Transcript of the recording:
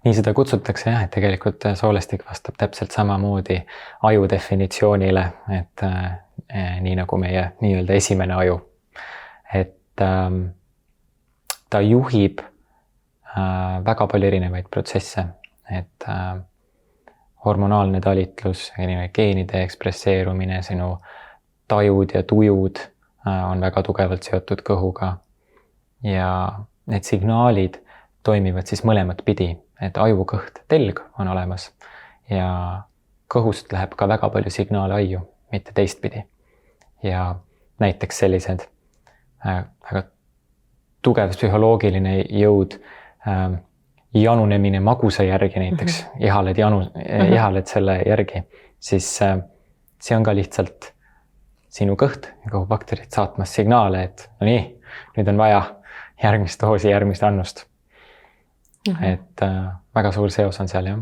nii seda kutsutakse jah, et tegelikult soolestik vastab täpselt samamoodi aju definitsioonile, et nii nagu meie nii-öelda esimene aju. Et ta juhib väga palju erinevaid protsesse, et hormonaalne talitlus, geenide ekspresseerumine, sinu tajud ja tujud on väga tugevalt seotud kõhuga. Ja need signaalid toimivad siis mõlemat pidi, et ajukõht, telg on olemas ja kõhust läheb ka väga palju signaale aju, mitte teistpidi. Ja näiteks sellised väga tugev psühholoogiline jõud, janunemine magusa järgi näiteks, ihaled selle järgi, siis see on ka lihtsalt sinu kõht ja kõhubakterid saatmas signaale, et no nii, nüüd on vaja järgmist doosi, järgmist annust. Et väga suur seos on seal jah.